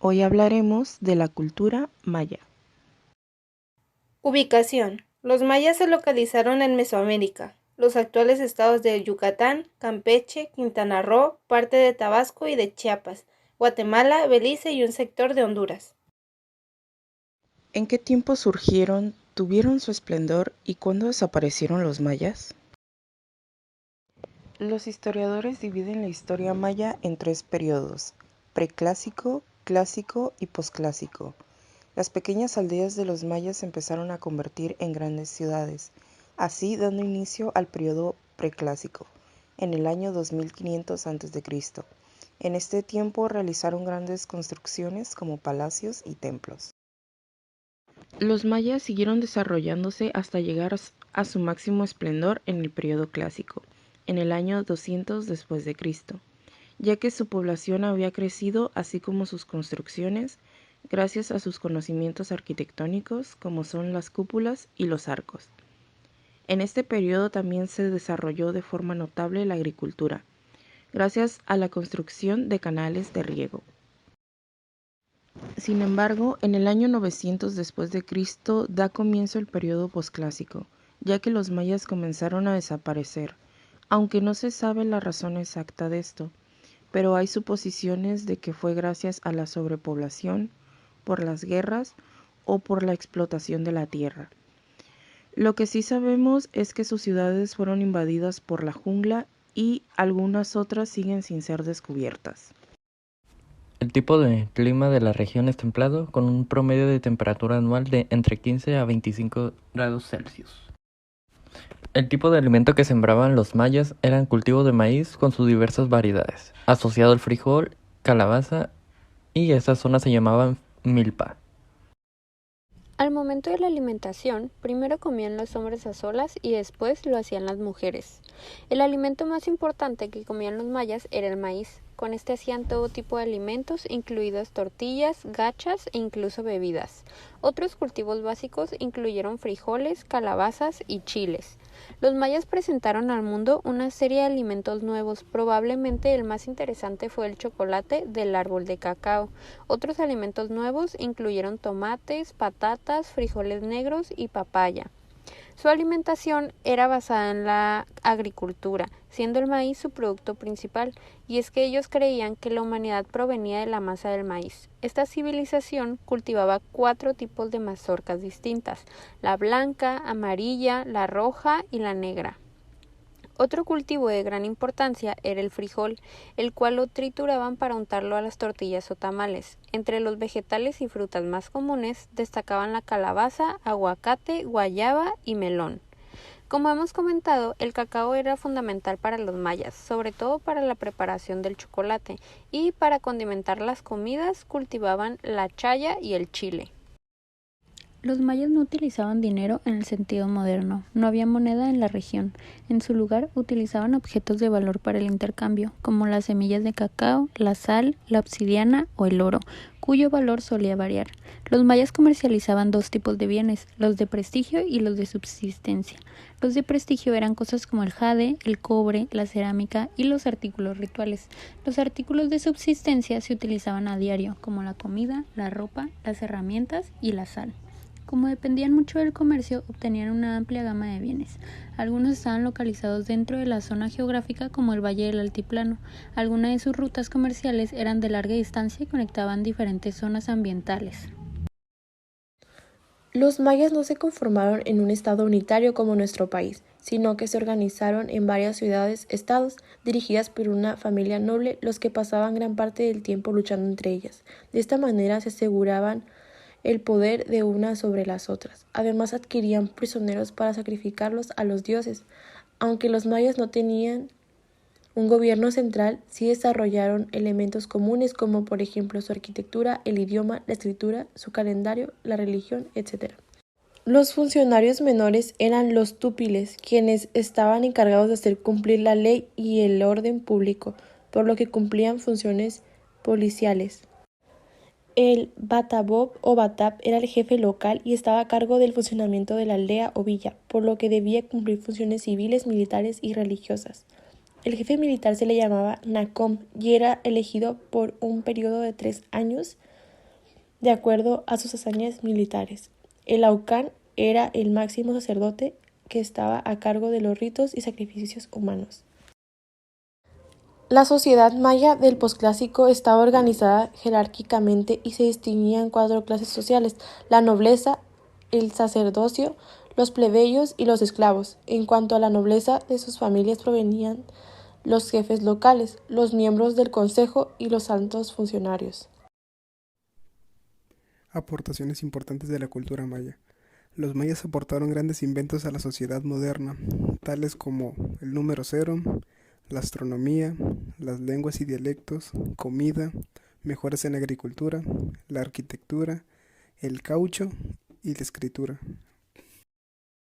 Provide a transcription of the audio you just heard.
Hoy hablaremos de la cultura maya. Ubicación. Los mayas se localizaron en Mesoamérica, los actuales estados de Yucatán, Campeche, Quintana Roo, parte de Tabasco y de Chiapas, Guatemala, Belice y un sector de Honduras. ¿En qué tiempo surgieron, tuvieron su esplendor y cuándo desaparecieron los mayas? Los historiadores dividen la historia maya en tres periodos: preclásico, clásico y posclásico. Las pequeñas aldeas de los mayas se empezaron a convertir en grandes ciudades, así dando inicio al periodo preclásico, en el año 2500 a.C. En este tiempo realizaron grandes construcciones como palacios y templos. Los mayas siguieron desarrollándose hasta llegar a su máximo esplendor en el periodo clásico, en el año 200 después de Cristo, ya que su población había crecido así como sus construcciones, gracias a sus conocimientos arquitectónicos como son las cúpulas y los arcos. En este periodo también se desarrolló de forma notable la agricultura, gracias a la construcción de canales de riego. Sin embargo, en el año 900 después de Cristo da comienzo el periodo posclásico, ya que los mayas comenzaron a desaparecer, aunque no se sabe la razón exacta de esto, pero hay suposiciones de que fue gracias a la sobrepoblación, por las guerras o por la explotación de la tierra. Lo que sí sabemos es que sus ciudades fueron invadidas por la jungla y algunas otras siguen sin ser descubiertas. El tipo de clima de la región es templado, con un promedio de temperatura anual de entre 15 a 25 grados Celsius. El tipo de alimento que sembraban los mayas eran cultivo de maíz con sus diversas variedades, asociado al frijol, calabaza, y estas zonas se llamaban milpa. Al momento de la alimentación, primero comían los hombres a solas y después lo hacían las mujeres. El alimento más importante que comían los mayas era el maíz. Con este hacían todo tipo de alimentos, incluidas tortillas, gachas e incluso bebidas. Otros cultivos básicos incluyeron frijoles, calabazas y chiles. Los mayas presentaron al mundo una serie de alimentos nuevos. Probablemente el más interesante fue el chocolate del árbol de cacao. Otros alimentos nuevos incluyeron tomates, patatas, frijoles negros y papaya. Su alimentación era basada en la agricultura, siendo el maíz su producto principal, y es que ellos creían que la humanidad provenía de la masa del maíz. Esta civilización cultivaba 4 tipos de mazorcas distintas: la blanca, amarilla, la roja y la negra. Otro cultivo de gran importancia era el frijol, el cual lo trituraban para untarlo a las tortillas o tamales. Entre los vegetales y frutas más comunes destacaban la calabaza, aguacate, guayaba y melón. Como hemos comentado, el cacao era fundamental para los mayas, sobre todo para la preparación del chocolate, y para condimentar las comidas cultivaban la chaya y el chile. Los mayas no utilizaban dinero en el sentido moderno, no había moneda en la región. En su lugar utilizaban objetos de valor para el intercambio, como las semillas de cacao, la sal, la obsidiana o el oro, cuyo valor solía variar. Los mayas comercializaban 2 tipos de bienes, los de prestigio y los de subsistencia. Los de prestigio eran cosas como el jade, el cobre, la cerámica y los artículos rituales. Los artículos de subsistencia se utilizaban a diario, como la comida, la ropa, las herramientas y la sal. Como dependían mucho del comercio, obtenían una amplia gama de bienes. Algunos estaban localizados dentro de la zona geográfica como el Valle del Altiplano. Algunas de sus rutas comerciales eran de larga distancia y conectaban diferentes zonas ambientales. Los mayas no se conformaron en un estado unitario como nuestro país, sino que se organizaron en varias ciudades-estados dirigidas por una familia noble, los que pasaban gran parte del tiempo luchando entre ellas. De esta manera se aseguraban el poder de unas sobre las otras. Además adquirían prisioneros para sacrificarlos a los dioses. Aunque los mayas no tenían un gobierno central, sí desarrollaron elementos comunes como por ejemplo su arquitectura, el idioma, la escritura, su calendario, la religión, etc. Los funcionarios menores eran los túpiles, quienes estaban encargados de hacer cumplir la ley y el orden público, por lo que cumplían funciones policiales. El Batabob o Batap era el jefe local y estaba a cargo del funcionamiento de la aldea o villa, por lo que debía cumplir funciones civiles, militares y religiosas. El jefe militar se le llamaba Nacom y era elegido por un periodo de 3 años de acuerdo a sus hazañas militares. El Aucán era el máximo sacerdote que estaba a cargo de los ritos y sacrificios humanos. La sociedad maya del posclásico estaba organizada jerárquicamente y se distinguía en 4 clases sociales: la nobleza, el sacerdocio, los plebeyos y los esclavos. En cuanto a la nobleza, de sus familias provenían los jefes locales, los miembros del consejo y los altos funcionarios. Aportaciones importantes de la cultura maya. Los mayas aportaron grandes inventos a la sociedad moderna, tales como el número cero, la astronomía, las lenguas y dialectos, comida, mejoras en la agricultura, la arquitectura, el caucho y la escritura.